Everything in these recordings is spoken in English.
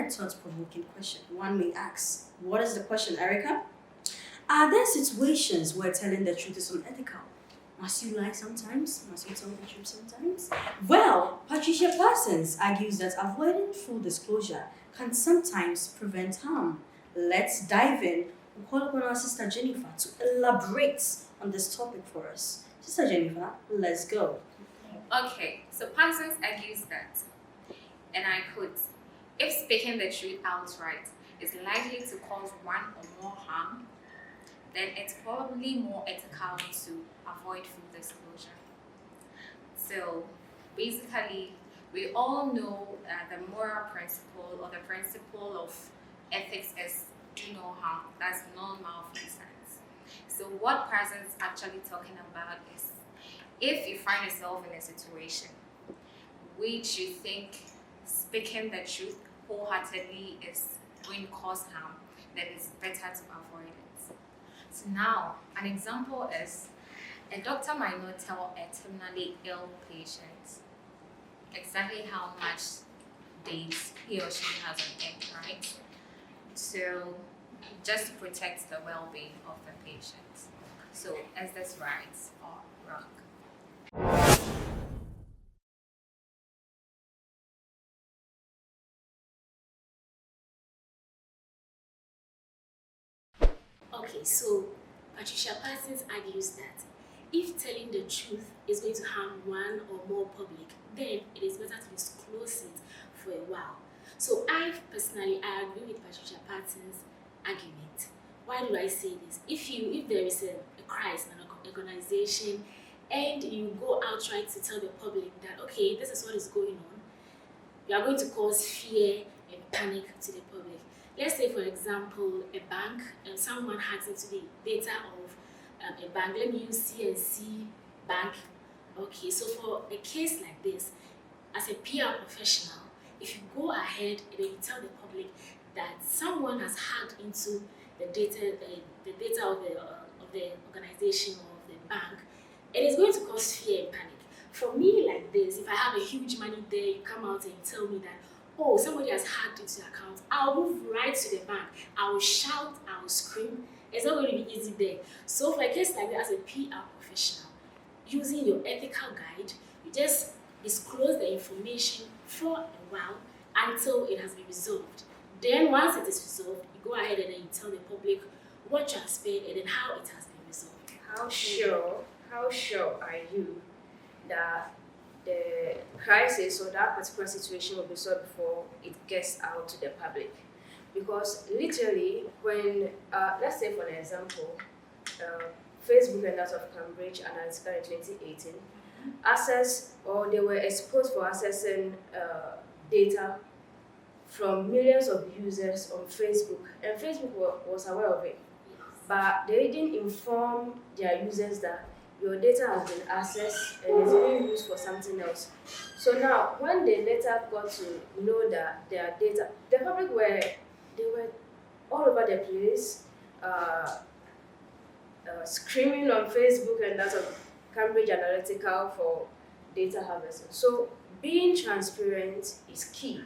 a thought-provoking question. One may ask, what is the question, Erica? Are there situations where telling the truth is unethical? Must you lie sometimes? Must you tell the truth sometimes? Well, Patricia Parsons argues that avoiding full disclosure can sometimes prevent harm. Let's dive in. We'll call upon our sister Jennifer to elaborate on this topic for us. Sister Jennifer, let's go. Okay, so Parsons argues that, and I quote, if speaking the truth outright is likely to cause one or more harm, then it's probably more ethical to avoid full disclosure. So basically, we all know the moral principle or the principle of ethics is do no harm. That's non-malfeasance. So what Parsons is actually talking about is if you find yourself in a situation which you think speaking the truth wholeheartedly is going to cause harm, then it's better to avoid it. So now, an example is a doctor might not tell a terminally ill patient exactly how much days he or she has on earth, right? So just to protect the well-being of the patient. So is this right or wrong? Okay, so Patricia Parsons argues that if telling the truth is going to harm one or more public, then it is better to disclose it for a while. So I agree with Patricia Parsons' argument. Why do I say this? If there is a crisis in an organization and you go out trying to tell the public that, okay, this is what is going on, you are going to cause fear and panic to the public. Let's say, for example, a bank and someone hacks into the data of a bank. Let me use CNC Bank. Okay, so for a case like this, as a PR professional, if you go ahead and then you tell the public that someone has hacked into the data of the organization or of the bank, it is going to cause fear and panic. For me, like this, if I have a huge money there, you come out and you tell me that, oh, somebody has hacked into your account, I'll move right to the bank. I will shout, I will scream. It's not going to be easy there. So for a case like that, as a PR professional, using your ethical guide, you just disclose the information for a while until it has been resolved. Then once it is resolved, you go ahead and then you tell the public what transpired and then how it has been resolved. How sure are you that the crisis or that particular situation will be solved before it gets out to the public? Because literally, when, let's say for an example, Facebook and that of Cambridge Analytica in 2018, they were exposed for accessing data from millions of users on Facebook, and Facebook was aware of it. But they didn't inform their users that your data has been accessed and is being used for something else. So now, when they later got to know that their data, the public were all over the place, screaming on Facebook and that of Cambridge Analytica for data harvesting. So being transparent is key,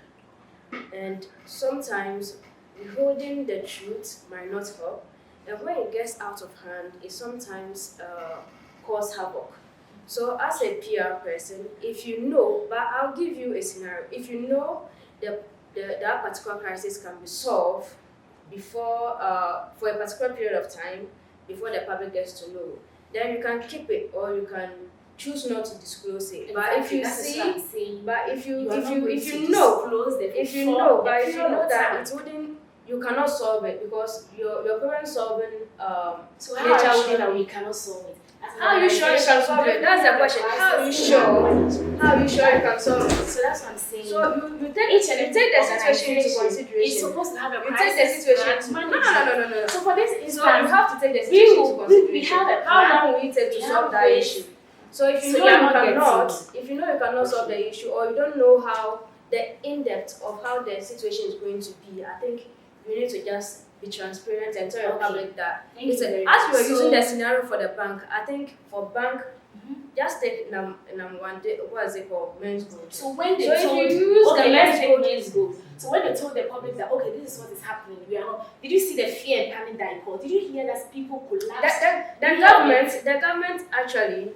and sometimes withholding the truth might not help, and when it gets out of hand, it sometimes cause havoc. So as a PR person, if you know, but I'll give you a scenario, if you know that particular crisis can be solved before, for a particular period of time, before the public gets to know, then you can keep it or you can choose not to disclose it. But if you see, but if you know that it wouldn't, you cannot solve it because your problem solving So how are you sure that we cannot solve it? How are you sure you can solve it? That's the question. How are you sure you can solve it? So that's what I'm saying. So you take the situation into consideration. It's supposed to have a crisis. You take the situation. No. So for this instance, so you have to take the situation into consideration. We have a plan. How long will it take to solve that issue? So if you know you cannot solve the issue, or you don't know how the in-depth of how the situation is going to be, I think you need to just be transparent and tell your public that. As you were using the scenario for the bank, I think for bank, just take one day, what is it called? Men's gold. So when they So told, if you use okay, the let's take men's men's gold. So when they told the public that, okay, this is what is happening, we are not, did you see the fear and panic that it caused? Did you hear that people collapsed? The government actually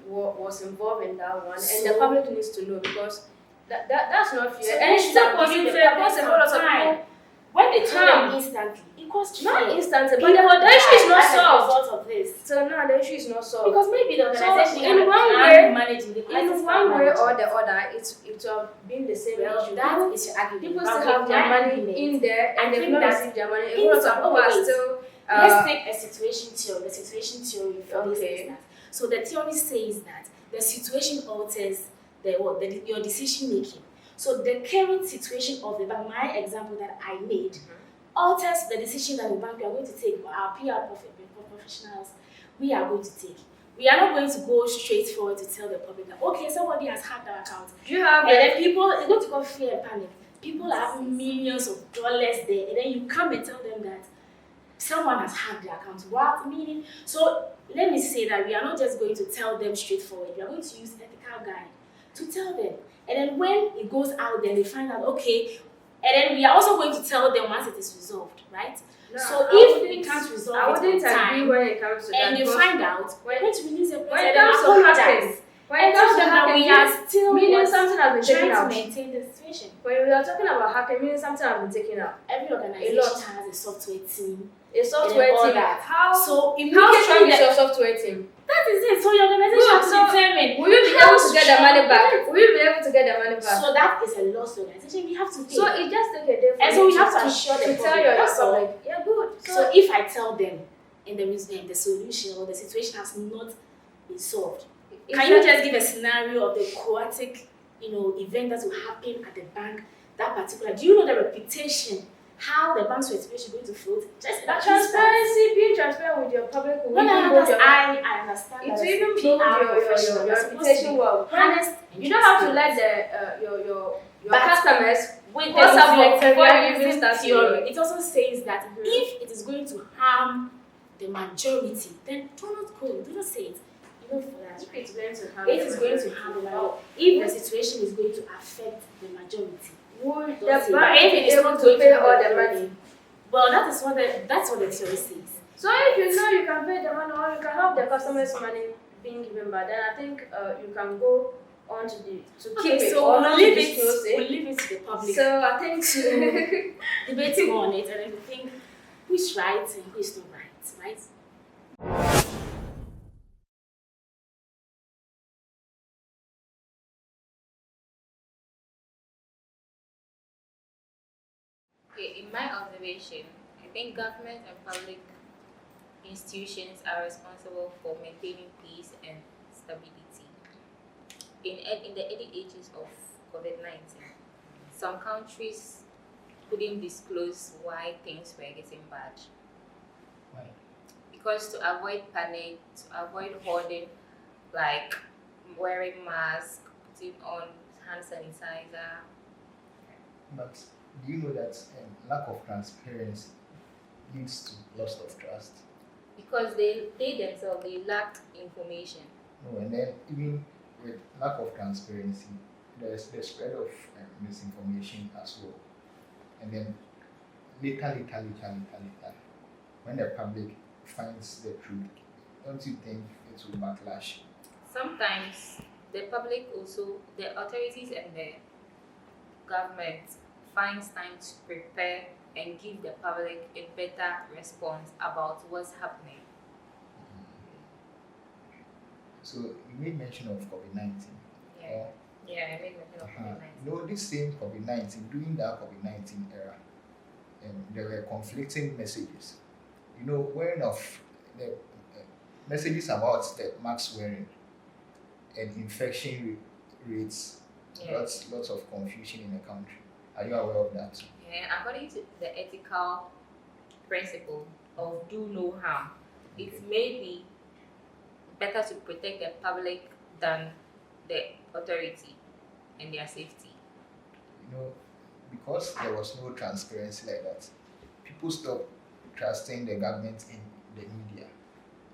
was involved in that one, and the public needs to know, because that's not fair. So And it's still causing fear, because a whole lot of people. When they told them instantly, it caused fear. Not instantly, but People the issue is not died as a solved. result of this. So now the issue is not solved. Because maybe the organization in one had managing the crisis. In one way or the other, it will have been the same Well, issue. that is your argument. People still have their money in there, and they've not received their money. A whole lot of people are still. Let's take a situation theory. The situation theory for this Okay. is that. So the theory says that the situation alters your decision making. So the current situation of the bank, my example that I made, alters the decision that the bank we are going to take, our PR professionals, we are going to take. We are not going to go straight forward to tell the public that, okay, somebody has hacked our account. Do you have And then people, it's going to cause fear and panic. People are having millions of dollars there, and then you come and tell them that someone has hacked their account. What? Meaning? So let me say that we are not just going to tell them straightforward. We are going to use ethical guide to tell them. And then when it goes out there, they find out, okay, and then we are also going to tell them once it is resolved, right? No, so I if wouldn't- we can't resolve I wouldn't it on time, agree when it comes to that. and you because find out, when- we're going to release a when press it and comes to apologize. hacking, when it And comes tell to them that hacking, we are still meaning something has been taken trying to out. maintain the situation. When we are talking about hacking, meaning something has been taken out. Every organization lot. has a software team. A software all team. that. How So how immediately strong is that- your software team? That is it. So your organization Good, has to so determine. Will you be how able to get the money back? strong- Will you be able to get the money back? So that is a lost organization. We have to pay. So it just take a day for And so you we have to to assure the tell public, your that's all. public. Yeah, good. So if I tell them in the museum the solution or the situation has not been solved, can you just give a scenario of the chaotic, event that will happen at the bank? That particular. Do you know the reputation? How the bank's reputation going to float? Just that transparency, being transparent with your public will No, even build your I understand. it that will as even a build PR your professional, you're supposed to reputation be well. honest. You don't have to let the your But customers with what's the up before you even utilitarianism start theory, it also says that Mhm. if it is going to harm the majority, then do not go. Do not say it. For that. if it's going to harm It is going to harm the majority. If the situation is going to affect the majority, would the don't say. But bank if be it is able not to going pay to all harm the the money? majority, well, that's what the theory says. So if you know you can pay the money or you can have the customers' money being given back, then I think you can go on to keep it so or we'll not leave to it. disclose We'll it. leave it to the public So I think to debate more on it, and then think who is right and who is not right, right? Okay, in my observation, I think government and public institutions are responsible for maintaining peace and stability. In the early ages of COVID-19, some countries couldn't disclose why things were getting bad. Why? Because to avoid panic, to avoid hoarding, like wearing masks, putting on hand sanitizer. But do you know that lack of transparency leads to loss of trust? Because they themselves, they lacked information. No, and then even with lack of transparency, there's the spread of misinformation as well. And then later, when the public finds the truth, don't you think it will backlash? Sometimes the public also, the authorities and the government finds time to prepare and give the public a better response about what's happening. So you made mention of COVID-19. Yeah, yeah, I made mention of COVID-19. You know, this same COVID-19, during that COVID-19 era, there were conflicting messages. You know, wearing of the messages about the mask wearing and infection rates, Yeah. lots of confusion in the country. Are you aware of that? Yeah, according to the ethical principle of do no harm, it may be better to protect the public than the authority and their safety. You know, because there was no transparency like that, people stopped trusting the government in the media.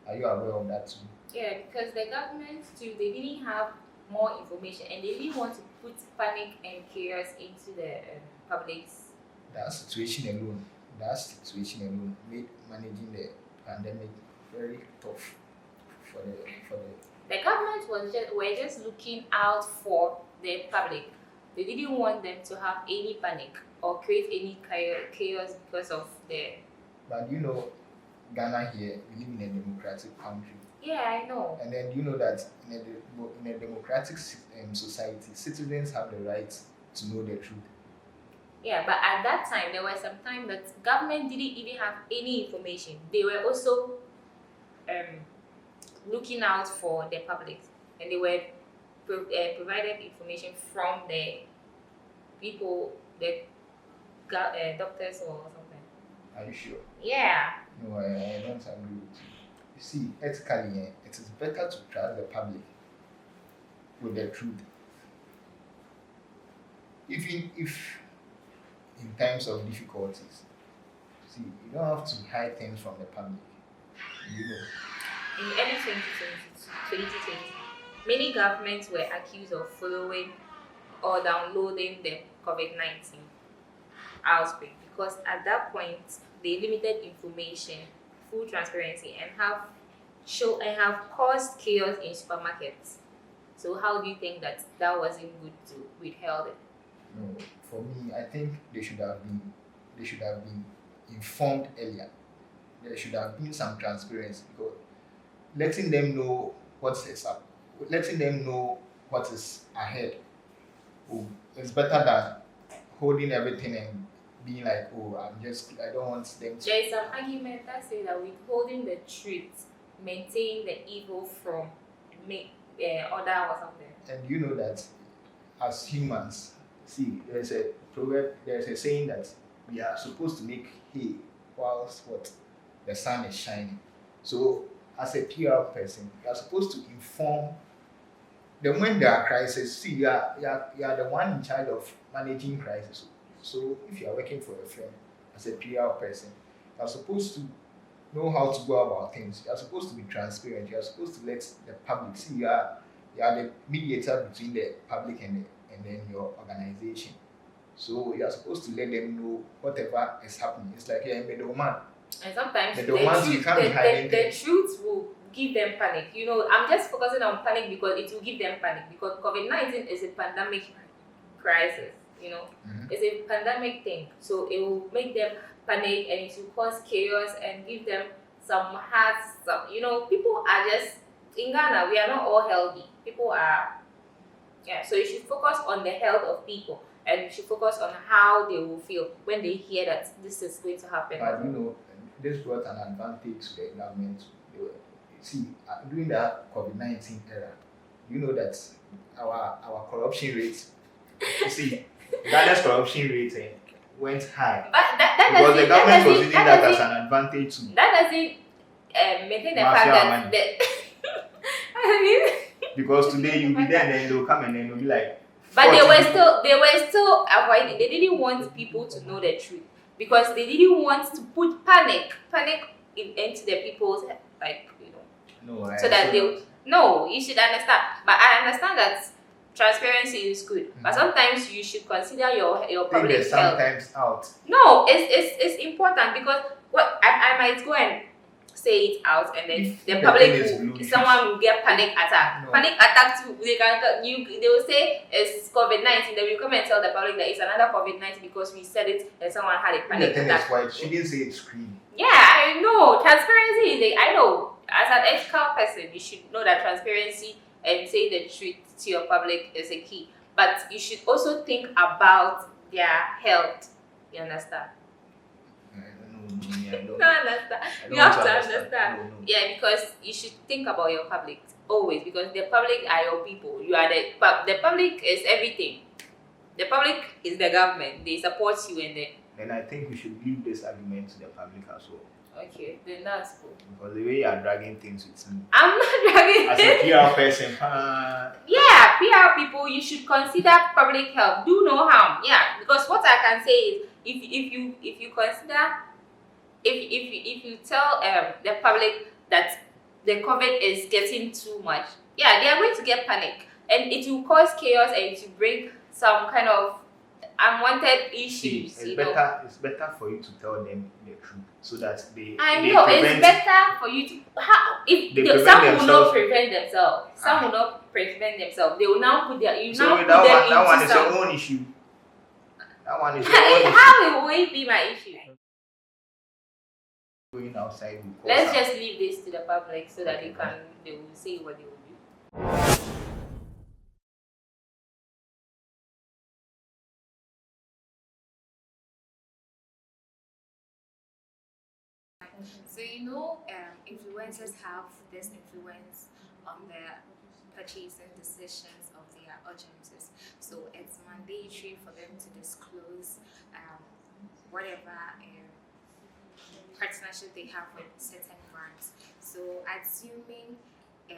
Are you aware of that too? Yeah, because the government too, they didn't have more information and they didn't want to put panic and chaos into the public's. That situation alone made managing the pandemic very tough for the The government were just looking out for the public. They didn't want them to have any panic or create any chaos because of the. But Ghana here, we live in a democratic country. Yeah, I know. And then you know that in a democratic society, citizens have the right to know the truth. Yeah, but at that time, there was some time that government didn't even have any information. They were also looking out for the public, and they were provided information from the people, the doctors or something. Are you sure? Yeah. No, I don't agree with you. You see, ethically, it is better to trust the public with the truth. If in times of difficulties, see, you don't have to hide things from the public. In early 2020, many governments were accused of following or downloading the COVID-19 outbreak because at that point they limited information, full transparency, and have caused chaos in supermarkets. So how do you think that wasn't good to withhold it? No, for me, I think they should have been informed earlier. There should have been some transparency because letting them know what is up, letting them know what is ahead is better than holding everything and being like, I don't want them to. There is an argument that says that withholding the truth maintain the evil from other or something. And you know that as humans, see, there's a saying that we are supposed to make hay whilst the sun is shining. So as a PR person, you are supposed to inform them when there are crises. See, you are the one in charge of managing crisis. So if you are working for a firm as a PR person, you are supposed to know how to go about things. You are supposed to be transparent. You are supposed to let the public see. You are the mediator between the public and then your organization. So you are supposed to let them know whatever is happening. It's like you're a middleman. And sometimes the truth will give them panic. I'm just focusing on panic because it will give them panic because COVID-19 is a pandemic crisis. Mm-hmm. It's a pandemic thing, so it will make them panic and it will cause chaos and give them some hearts. People are just in Ghana. We are not all healthy. People are, So you should focus on the health of people and you should focus on how they will feel when they hear that this is going to happen. But this brought an advantage to the government. During the COVID-19 era, you know that our corruption rate. Ghana's corruption rate went high. But because the government was using that as an advantage too. That doesn't maintain the fact that because today you'll be there and then they'll come and then they'll be like. But they were still avoiding. They didn't want people to know the truth because they didn't want to put panic into the people's No, you should understand. But I understand that transparency is good, but sometimes you should consider your public health. Sometimes out. No, it's important because I might go and say it out, and then the public someone will get panic attack. No. Panic attack too. They will say it's COVID-19. Then we come and tell the public that it's another COVID-19 because we said it and someone had a panic attack. She didn't say it's screen. Yeah, I know. Transparency is I know. As an ethical person, you should know that transparency and say the truth to your public is a key. But you should also think about their health. You understand? I don't understand. You have to understand. No. Yeah, because you should think about your public always, because the public are your people. You are the public is everything. The public is the government. They support you and then I think we should leave this argument to the public as well. Okay, then that's cool. Because the way you are dragging things with me. I'm not dragging as a PR person. Yeah, PR people, you should consider public health. Do no harm. Yeah, because what I can say is if you consider if you tell the public that the COVID is getting too much, yeah, they are going to get panic, and it will cause chaos, and it will bring some kind of unwanted issues. It's better for you to tell them the truth so that they. It's better for you to some will not prevent themselves. Some will not prevent themselves. They will now put their that one is your own issue. That one is your own issue. How will it be my issue? Going outside. Let's just leave this to the public so that they will say what they will do. So influencers have this influence on the purchasing decisions of their audiences. So it's mandatory for them to disclose whatever partnership they have with certain brands. So assuming an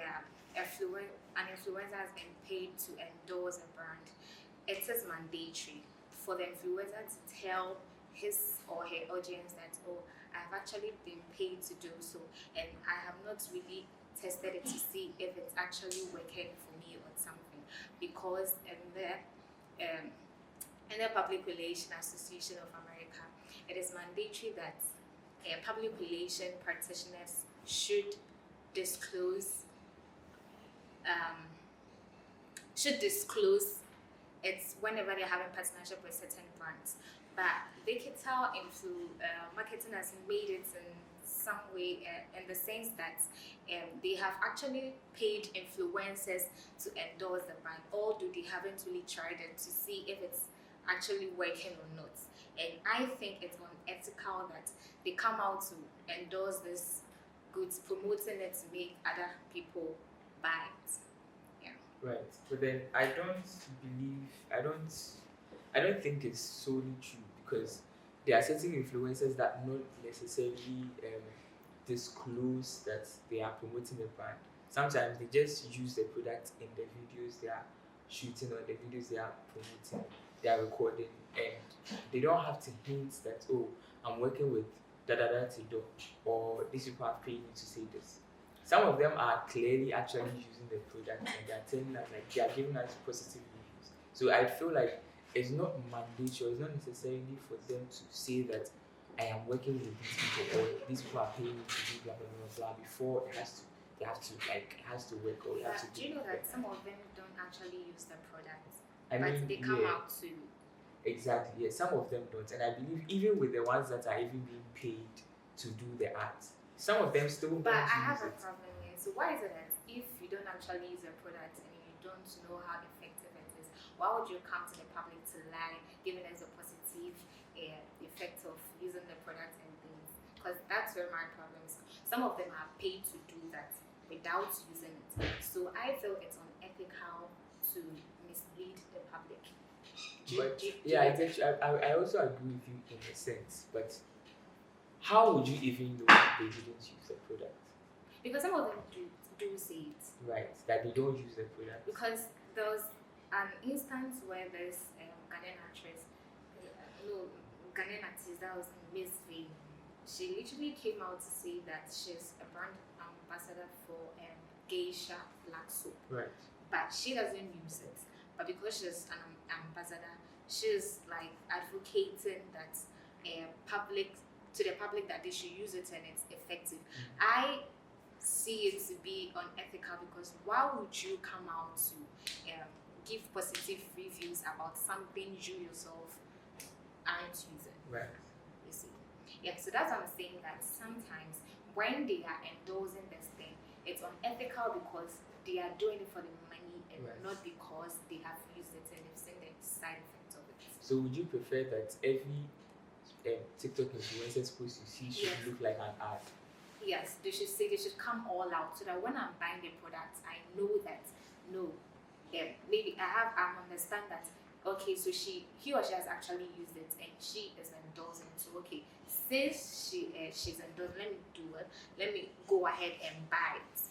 influencer has been paid to endorse a brand, it is mandatory for the influencer to tell his or her audience that, I've actually been paid to do so, and I have not really tested it to see if it's actually working for me or something. Because in the Public Relations Association of America, it is mandatory that public relation practitioners should disclose it's whenever they're having partnership with certain brands. But digital marketing has made it in some way, in the sense that they have actually paid influencers to endorse the brand, although they haven't really tried it to see if it's actually working or not. And I think it's unethical that they come out to endorse this goods, promoting it to make other people buy it. Right, but then I don't think it's solely true, because there are certain influencers that not necessarily disclose that they are promoting a brand. Sometimes they just use the product in the videos they are shooting or the videos they are promoting, they are recording, and they don't have to hint that, I'm working with da-da-da-ti-do, or these people are paying me to say this. Some of them are clearly actually using the product, and they are telling us, like, they are giving us positive reviews. So I feel like it's not mandatory, it's not necessarily for them to say that I am working with these people, or these people are paying me to do blah blah blah blah before it has to work, or do you know that some of them don't actually use the product, but they come out to. Exactly, yeah, some of them don't, and I believe even with the ones that are even being paid to do the art, some of them still don't. But I have a problem here. So why is it that if you don't actually use a product and you don't know how effective it is, why would you come to the public to lie, giving us a positive effect of using the product and things? Because that's where my problem is. Some of them are paid to do that without using it. So I feel it's unethical to mislead the public. I also agree with you in a sense, but how would you even know that they didn't use the product? Because some of them do say it. Right, that they don't use the product. Because there was an instance where this Ghanaian actress, Ghanaian artist, that was Miss V. She literally came out to say that she's a brand ambassador for Geisha black soap. Right. But she doesn't use it. But because she's an ambassador, she's like advocating that to the public that they should use it and it's effective. I see it to be unethical, because why would you come out to give positive reviews about something you yourself aren't using? Right. You see. Yeah, so that's what I'm saying, that sometimes when they are endorsing this thing, it's unethical because they are doing it for the money and not because they have used it and they've seen the side effects of it. So would you prefer that every TikTok influencer's post you see should look like an ad? Yes, they should come all out, so that when I'm buying the product, I know that maybe I understand that, okay, so he or she has actually used it and she is endorsing. So okay, since she's endorsed, let me do it. Let me go ahead and buy it.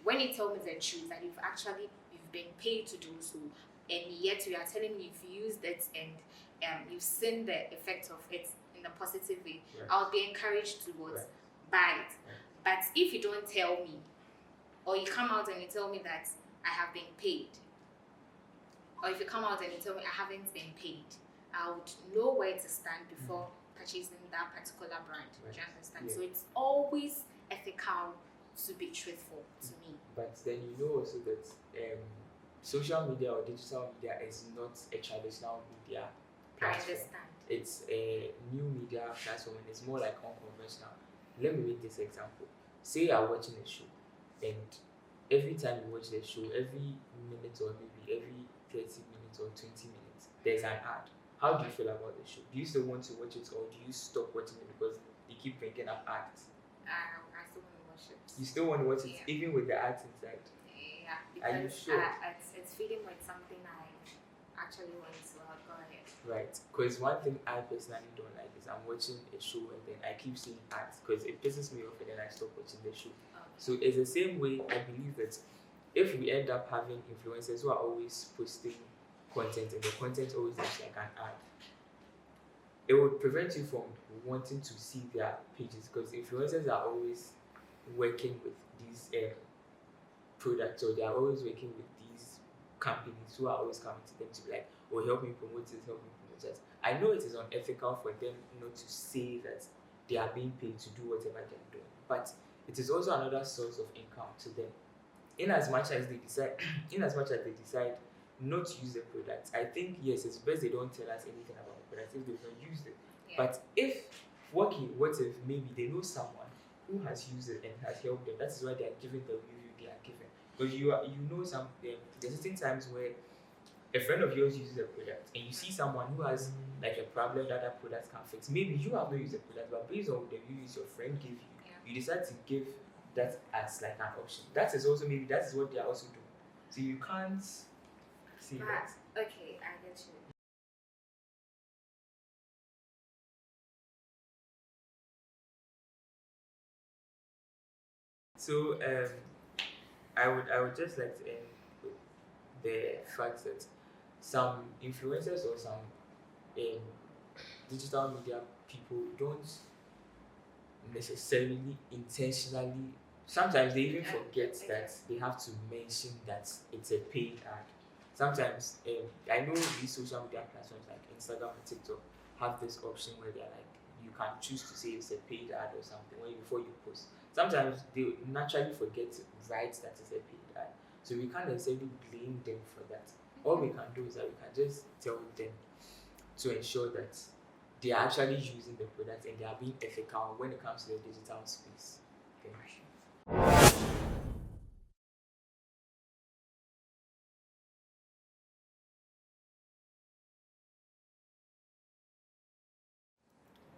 When you tell me the truth that you've been paid to do so, and yet you are telling me you've used it and you've seen the effect of it in a positive way, I'll be encouraged to buy it. But if you don't tell me or you come out and you tell me that I have been paid, or if you come out and you tell me I haven't been paid, I would know where to stand before purchasing that particular brand. Do you understand? Yeah. So it's always ethical to be truthful to me. But then you know also that social media or digital media is not a traditional media I platform. understand. It's a new media platform and it's more like unconventional. Let me make this example. Say you're watching a show, and every time you watch the show, every minute or maybe every 30 minutes or 20 minutes, there's an ad. How do you feel about the show? Do you still want to watch it, or do you stop watching it because they keep bringing up ads? I still want to watch it. You still want to watch it Yeah. even with the ads inside? Yeah, Are you because sure? it's feeling like something I actually want to go ahead. Right, because one thing I personally don't like is I'm watching a show and then I keep seeing ads because it pisses me off and then I stop watching the show. So it's the same way I believe that if we end up having influencers who are always posting content and the content always looks like an ad, it would prevent you from wanting to see their pages because influencers are always working with these products, or they are always working with these companies who are always coming to them to be like, oh, help me promote this, help me promote that. I know it is unethical for them not to say that they are being paid to do whatever they're doing, but it is also another source of income to them. In as much as they decide not to use the product, I think yes, it's best they don't tell us anything about the product if they've not used it. Yeah. But if what if maybe they know someone who has used it and has helped them, that is why they are giving the review they are giving. Because you know there's certain times where a friend of yours uses a product and you see someone who has like a problem that product can fix. Maybe you have not used the product, but based on the reviews your friend gave you, you decide to give that as like an option. That is what they are also doing. So you can't see that. Okay, I get you. So I would just like to end with the fact that some influencers or some digital media people don't necessarily intentionally, sometimes they even forget that they have to mention that it's a paid ad. Sometimes I know these social media platforms like Instagram and TikTok have this option where they're like, you can choose to say it's a paid ad or something before you post. Sometimes they naturally forget to write that it's a paid ad, so we can't necessarily blame them for that. All we can do is that we can just tell them to ensure that they are actually using the product and they are being ethical when it comes to the digital space. Thank you.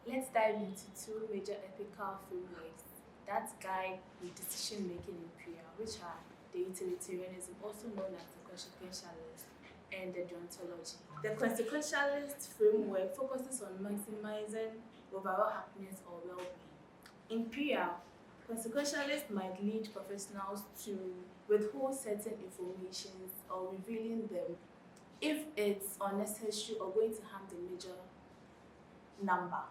Let's dive into two major ethical frameworks that guide the decision making in prayer, which are the utilitarianism, also known as the consequentialist, and the deontology. The consequentialist framework focuses on maximizing overall happiness or well-being. In prayer, consequentialists might lead professionals to withhold certain information or revealing them if it's unnecessary or going to harm the major number.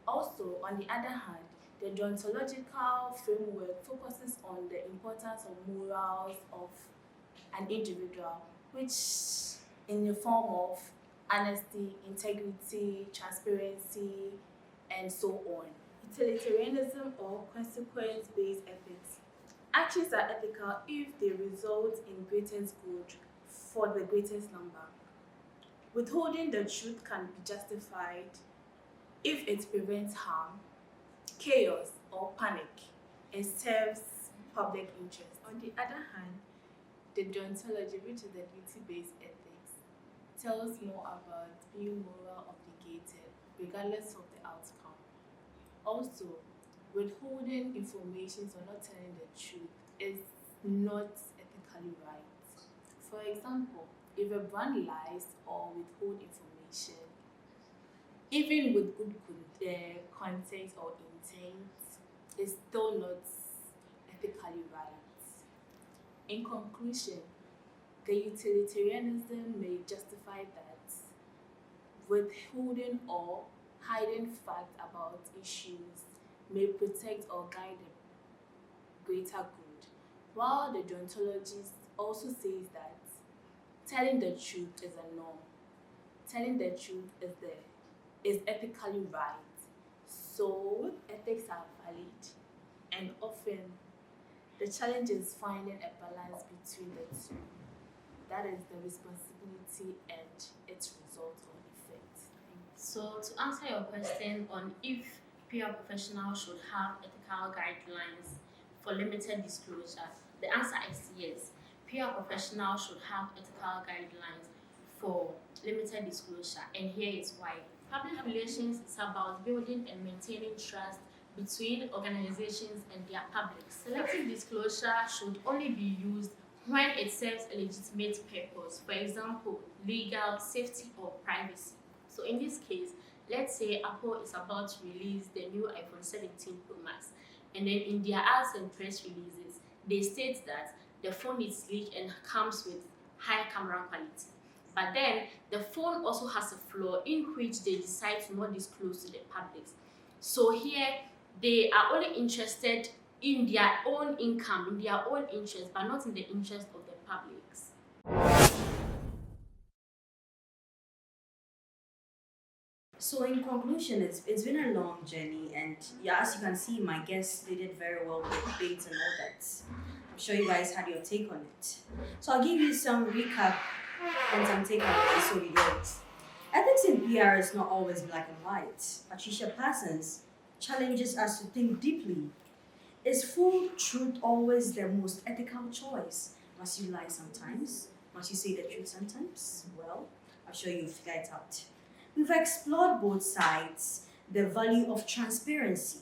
Also, on the other hand, the deontological framework focuses on the importance of morals of an individual, which in the form of honesty, integrity, transparency, and so on. Utilitarianism or consequence-based ethics. Actions are ethical if they result in greatest good for the greatest number. Withholding the truth can be justified if it prevents harm, chaos, or panic and serves public interest. On the other hand, the deontology, which is the duty-based ethics, tells more about being moral obligated regardless of the outcome. Also, withholding information or not telling the truth is not ethically right. For example, if a brand lies or withhold information, even with good content or intent, is still not ethically right. In conclusion, the utilitarianism may justify that withholding or hiding facts about issues may protect or guide the greater good, While the deontologist also says that telling the truth is a norm, telling the truth is ethically right. So ethics are valid, and often the challenge is finding a balance between the two. That is the responsibility and its result or effect. So to answer your question on if PR professionals should have ethical guidelines for limited disclosure, the answer is yes. PR professionals should have ethical guidelines for limited disclosure, and here is why. Public relations is about building and maintaining trust between organizations and their public. Selective disclosure should only be used when it serves a legitimate purpose, for example, legal, safety, or privacy. So in this case, let's say Apple is about to release the new iPhone 17 Pro Max, and then in their ads and press releases, they state that the phone is sleek and comes with high camera quality. But then the phone also has a flaw in which they decide to not disclose to the public. So here they are only interested in their own income, in their own interest, but not in the interest of the public. So in conclusion, it's been a long journey, and yeah, as you can see, my guests, they did very well with debates and all that. I'm sure you guys had your take on it. So I'll give you some recap and some takeaways so you know it. Ethics in PR is not always black and white. Patricia Parsons challenges us to think deeply. Is full truth always the most ethical choice? Must you lie sometimes? Must you say the truth sometimes? Well, I'm sure you'll figure it out. We've explored both sides, the value of transparency,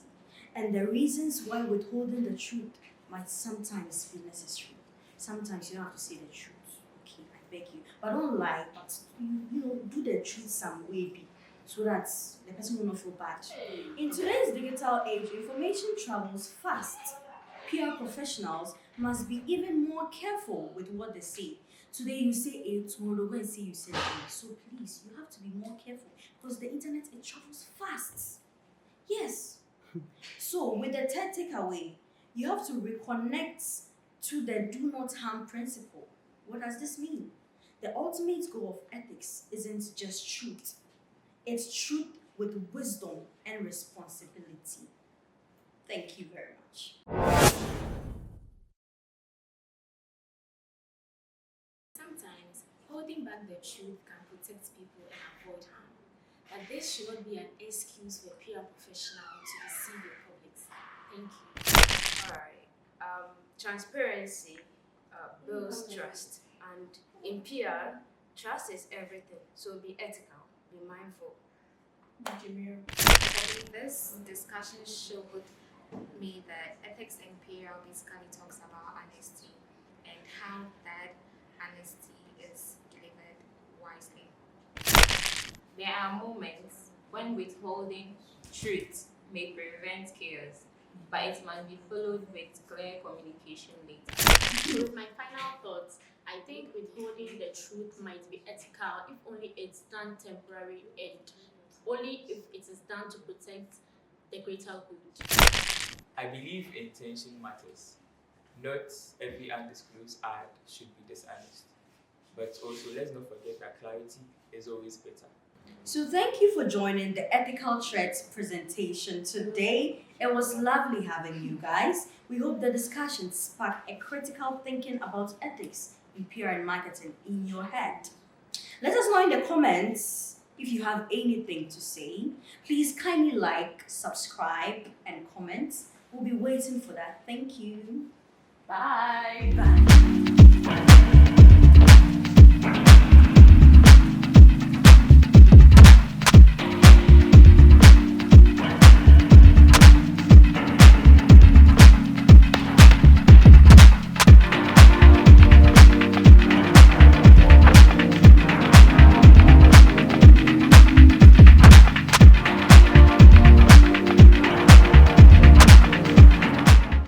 and the reasons why withholding the truth might sometimes be necessary. Sometimes you don't have to say the truth. Okay, I beg you. But don't lie, but do the truth some way, so that the person will not feel bad. In today's digital age, information travels fast. PR professionals must be even more careful with what they say. Today you say A, tomorrow go and say you said A. So please, you have to be more careful because the internet, it travels fast. Yes. So with the third takeaway, you have to reconnect to the do not harm principle. What does this mean? The ultimate goal of ethics isn't just truth. It's truth with wisdom and responsibility. Thank you very much. Sometimes holding back the truth can protect people and avoid harm, but this should not be an excuse for a PR professional to deceive the public. Thank you. Alright. Transparency builds trust, and in PR, trust is everything. So be ethical, be mindful. For me, this discussion showed me that ethics in PR basically talks about honesty and how that honesty is delivered wisely. There are moments when withholding truth may prevent chaos, but it must be followed with clear communication later. With my final thoughts, I think withholding the truth might be ethical if only it's done temporary and only if it is done to protect the greater good. I believe intention matters. Not every undisclosed ad should be dishonest. But also, let's not forget that clarity is always better. So thank you for joining the Ethical Threads presentation today. It was lovely having you guys. We hope the discussion sparked a critical thinking about ethics in PR and marketing in your head. Let us know in the comments if you have anything to say. Please kindly like, subscribe, and comment. We'll be waiting for that. Thank you. Bye. Bye.